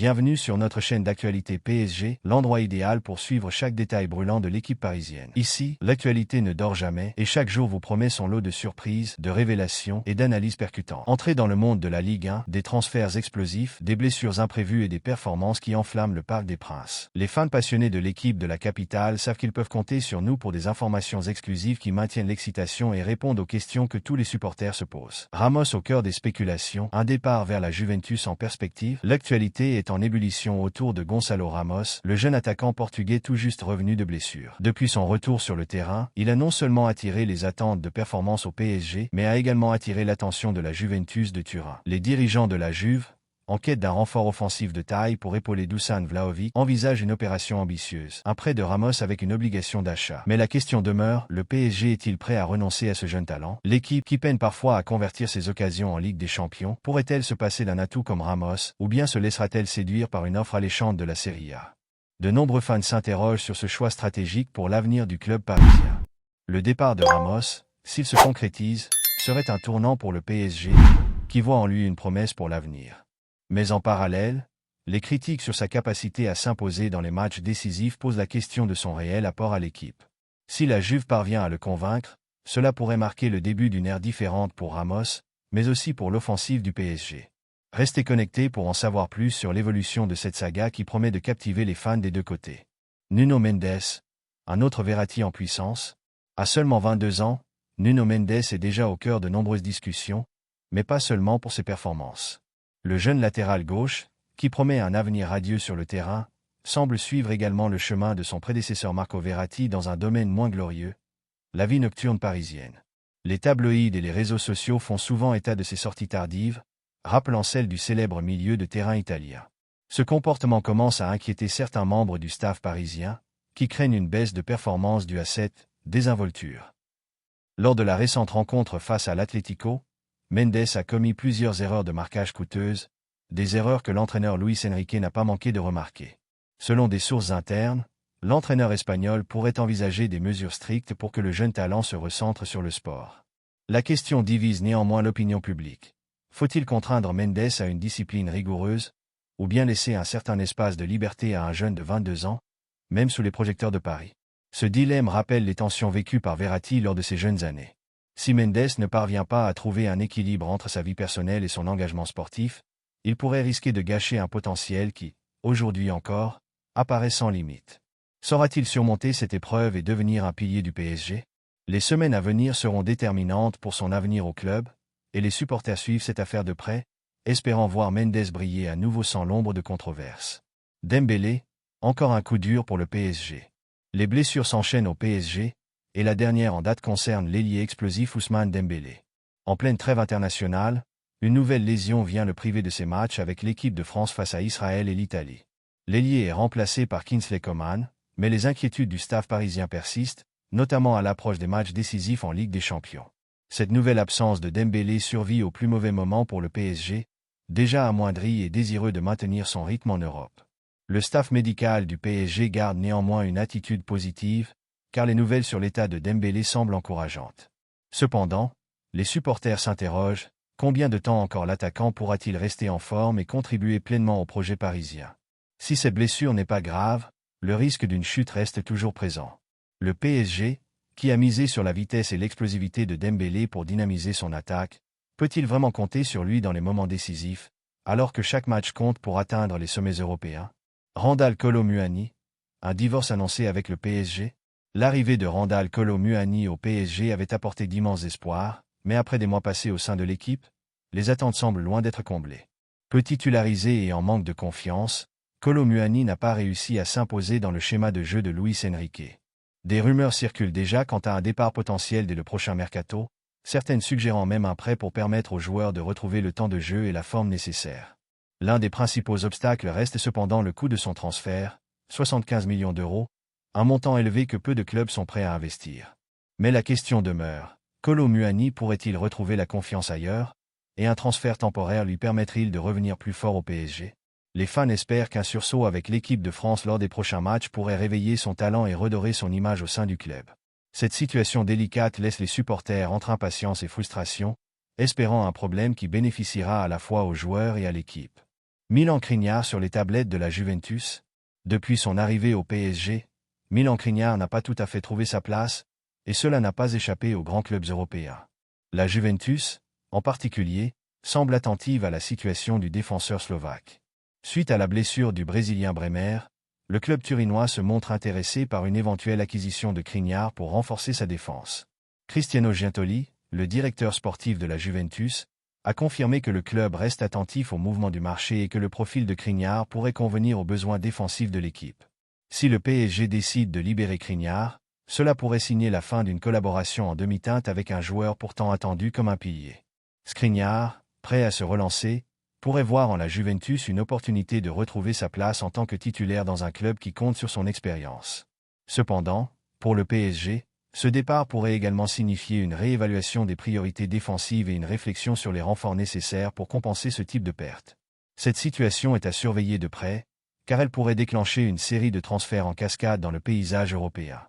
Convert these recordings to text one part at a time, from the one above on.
Bienvenue sur notre chaîne d'actualité PSG, l'endroit idéal pour suivre chaque détail brûlant de l'équipe parisienne. Ici, l'actualité ne dort jamais et chaque jour vous promet son lot de surprises, de révélations et d'analyses percutantes. Entrez dans le monde de la Ligue 1, des transferts explosifs, des blessures imprévues et des performances qui enflamment le Parc des Princes. Les fans passionnés de l'équipe de la capitale savent qu'ils peuvent compter sur nous pour des informations exclusives qui maintiennent l'excitation et répondent aux questions que tous les supporters se posent. Ramos au cœur des spéculations, un départ vers la Juventus en perspective, l'actualité est en ébullition autour de Gonçalo Ramos, le jeune attaquant portugais tout juste revenu de blessure. Depuis son retour sur le terrain, il a non seulement attiré les attentes de performance au PSG, mais a également attiré l'attention de la Juventus de Turin. Les dirigeants de la Juve, en quête d'un renfort offensif de taille pour épauler Dusan Vlahovic, envisage une opération ambitieuse, un prêt de Ramos avec une obligation d'achat. Mais la question demeure, le PSG est-il prêt à renoncer à ce jeune talent? L'équipe, qui peine parfois à convertir ses occasions en Ligue des Champions, pourrait-elle se passer d'un atout comme Ramos, ou bien se laissera-t-elle séduire par une offre alléchante de la Serie A? De nombreux fans s'interrogent sur ce choix stratégique pour l'avenir du club parisien. Le départ de Ramos, s'il se concrétise, serait un tournant pour le PSG, qui voit en lui une promesse pour l'avenir. Mais en parallèle, les critiques sur sa capacité à s'imposer dans les matchs décisifs posent la question de son réel apport à l'équipe. Si la Juve parvient à le convaincre, cela pourrait marquer le début d'une ère différente pour Ramos, mais aussi pour l'offensive du PSG. Restez connectés pour en savoir plus sur l'évolution de cette saga qui promet de captiver les fans des deux côtés. Nuno Mendes, un autre Verratti en puissance. À seulement 22 ans, Nuno Mendes est déjà au cœur de nombreuses discussions, mais pas seulement pour ses performances. Le jeune latéral gauche, qui promet un avenir radieux sur le terrain, semble suivre également le chemin de son prédécesseur Marco Verratti dans un domaine moins glorieux, la vie nocturne parisienne. Les tabloïds et les réseaux sociaux font souvent état de ses sorties tardives, rappelant celles du célèbre milieu de terrain italien. Ce comportement commence à inquiéter certains membres du staff parisien, qui craignent une baisse de performance due à cette désinvolture. Lors de la récente rencontre face à l'Atlético, Mendes a commis plusieurs erreurs de marquage coûteuses, des erreurs que l'entraîneur Luis Enrique n'a pas manqué de remarquer. Selon des sources internes, l'entraîneur espagnol pourrait envisager des mesures strictes pour que le jeune talent se recentre sur le sport. La question divise néanmoins l'opinion publique. Faut-il contraindre Mendes à une discipline rigoureuse, ou bien laisser un certain espace de liberté à un jeune de 22 ans, même sous les projecteurs de Paris? Ce dilemme rappelle les tensions vécues par Verratti lors de ses jeunes années. Si Mendes ne parvient pas à trouver un équilibre entre sa vie personnelle et son engagement sportif, il pourrait risquer de gâcher un potentiel qui, aujourd'hui encore, apparaît sans limite. Saura-t-il surmonter cette épreuve et devenir un pilier du PSG? Les semaines à venir seront déterminantes pour son avenir au club, et les supporters suivent cette affaire de près, espérant voir Mendes briller à nouveau sans l'ombre de controverse. Dembélé, encore un coup dur pour le PSG. Les blessures s'enchaînent au PSG, et la dernière en date concerne l'ailier explosif Ousmane Dembélé. En pleine trêve internationale, une nouvelle lésion vient le priver de ses matchs avec l'équipe de France face à Israël et l'Italie. L'ailier est remplacé par Kingsley Coman, mais les inquiétudes du staff parisien persistent, notamment à l'approche des matchs décisifs en Ligue des Champions. Cette nouvelle absence de Dembélé survit au plus mauvais moment pour le PSG, déjà amoindri et désireux de maintenir son rythme en Europe. Le staff médical du PSG garde néanmoins une attitude positive, car les nouvelles sur l'état de Dembélé semblent encourageantes. Cependant, les supporters s'interrogent, combien de temps encore l'attaquant pourra-t-il rester en forme et contribuer pleinement au projet parisien? Si cette blessure n'est pas grave, le risque d'une chute reste toujours présent. Le PSG, qui a misé sur la vitesse et l'explosivité de Dembélé pour dynamiser son attaque, peut-il vraiment compter sur lui dans les moments décisifs, alors que chaque match compte pour atteindre les sommets européens? Randal Kolo Muani, un divorce annoncé avec le PSG? L'arrivée de Randal Kolo Muani au PSG avait apporté d'immenses espoirs, mais après des mois passés au sein de l'équipe, les attentes semblent loin d'être comblées. Peu titularisé et en manque de confiance, Kolo Muani n'a pas réussi à s'imposer dans le schéma de jeu de Luis Enrique. Des rumeurs circulent déjà quant à un départ potentiel dès le prochain mercato, certaines suggérant même un prêt pour permettre aux joueurs de retrouver le temps de jeu et la forme nécessaire. L'un des principaux obstacles reste cependant le coût de son transfert, 75 millions d'euros, un montant élevé que peu de clubs sont prêts à investir. Mais la question demeure, Kolo Muani pourrait-il retrouver la confiance ailleurs, et un transfert temporaire lui permettrait-il de revenir plus fort au PSG? Les fans espèrent qu'un sursaut avec l'équipe de France lors des prochains matchs pourrait réveiller son talent et redorer son image au sein du club. Cette situation délicate laisse les supporters entre impatience et frustration, espérant un problème qui bénéficiera à la fois aux joueurs et à l'équipe. Milan Skriniar sur les tablettes de la Juventus. Depuis son arrivée au PSG, Milan Skriniar n'a pas tout à fait trouvé sa place, et cela n'a pas échappé aux grands clubs européens. La Juventus, en particulier, semble attentive à la situation du défenseur slovaque. Suite à la blessure du Brésilien Bremer, le club turinois se montre intéressé par une éventuelle acquisition de Skriniar pour renforcer sa défense. Cristiano Giuntoli, le directeur sportif de la Juventus, a confirmé que le club reste attentif au mouvement du marché et que le profil de Skriniar pourrait convenir aux besoins défensifs de l'équipe. Si le PSG décide de libérer Skriniar, cela pourrait signer la fin d'une collaboration en demi-teinte avec un joueur pourtant attendu comme un pilier. Skriniar, prêt à se relancer, pourrait voir en la Juventus une opportunité de retrouver sa place en tant que titulaire dans un club qui compte sur son expérience. Cependant, pour le PSG, ce départ pourrait également signifier une réévaluation des priorités défensives et une réflexion sur les renforts nécessaires pour compenser ce type de perte. Cette situation est à surveiller de près, car elle pourrait déclencher une série de transferts en cascade dans le paysage européen.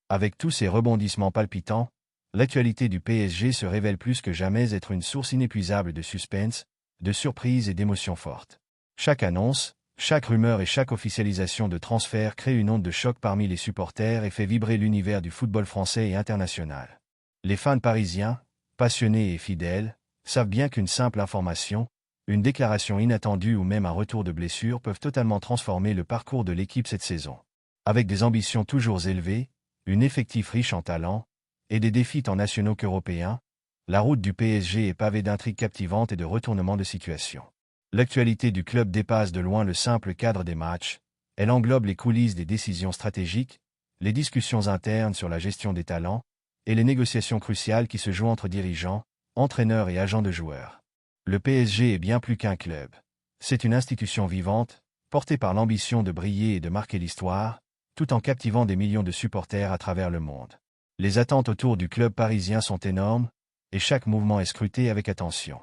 Avec tous ces rebondissements palpitants, l'actualité du PSG se révèle plus que jamais être une source inépuisable de suspense, de surprises et d'émotions fortes. Chaque annonce, chaque rumeur et chaque officialisation de transfert crée une onde de choc parmi les supporters et fait vibrer l'univers du football français et international. Les fans parisiens, passionnés et fidèles, savent bien qu'une simple information, une déclaration inattendue ou même un retour de blessure peuvent totalement transformer le parcours de l'équipe cette saison. Avec des ambitions toujours élevées, une effectif riche en talents, et des défis tant nationaux qu'européens, la route du PSG est pavée d'intrigues captivantes et de retournements de situation. L'actualité du club dépasse de loin le simple cadre des matchs, elle englobe les coulisses des décisions stratégiques, les discussions internes sur la gestion des talents, et les négociations cruciales qui se jouent entre dirigeants, entraîneurs et agents de joueurs. Le PSG est bien plus qu'un club. C'est une institution vivante, portée par l'ambition de briller et de marquer l'histoire, tout en captivant des millions de supporters à travers le monde. Les attentes autour du club parisien sont énormes, et chaque mouvement est scruté avec attention.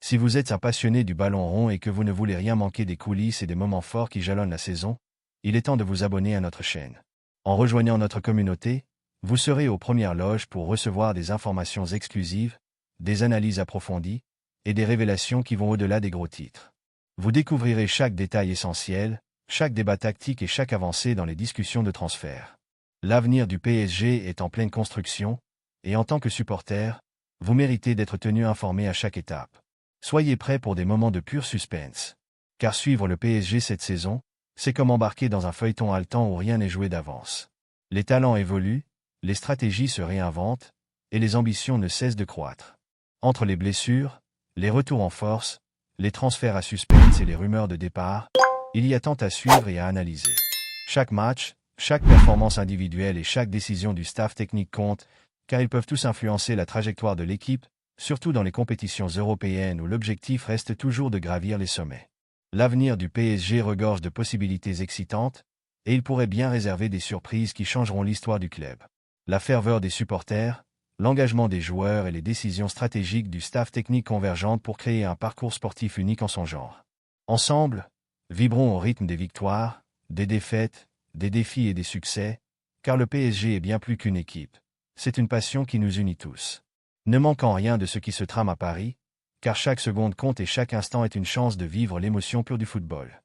Si vous êtes un passionné du ballon rond et que vous ne voulez rien manquer des coulisses et des moments forts qui jalonnent la saison, il est temps de vous abonner à notre chaîne. En rejoignant notre communauté, vous serez aux premières loges pour recevoir des informations exclusives, des analyses approfondies, et des révélations qui vont au-delà des gros titres. Vous découvrirez chaque détail essentiel, chaque débat tactique et chaque avancée dans les discussions de transfert. L'avenir du PSG est en pleine construction, et en tant que supporter, vous méritez d'être tenu informé à chaque étape. Soyez prêts pour des moments de pur suspense. Car suivre le PSG cette saison, c'est comme embarquer dans un feuilleton haletant où rien n'est joué d'avance. Les talents évoluent, les stratégies se réinventent, et les ambitions ne cessent de croître. Entre les blessures, les retours en force, les transferts à suspense et les rumeurs de départ, il y a tant à suivre et à analyser. Chaque match, chaque performance individuelle et chaque décision du staff technique compte, car ils peuvent tous influencer la trajectoire de l'équipe, surtout dans les compétitions européennes où l'objectif reste toujours de gravir les sommets. L'avenir du PSG regorge de possibilités excitantes, et il pourrait bien réserver des surprises qui changeront l'histoire du club. La ferveur des supporters, l'engagement des joueurs et les décisions stratégiques du staff technique convergent pour créer un parcours sportif unique en son genre. Ensemble, vibrons au rythme des victoires, des défaites, des défis et des succès, car le PSG est bien plus qu'une équipe. C'est une passion qui nous unit tous. Ne manquant rien de ce qui se trame à Paris, car chaque seconde compte et chaque instant est une chance de vivre l'émotion pure du football.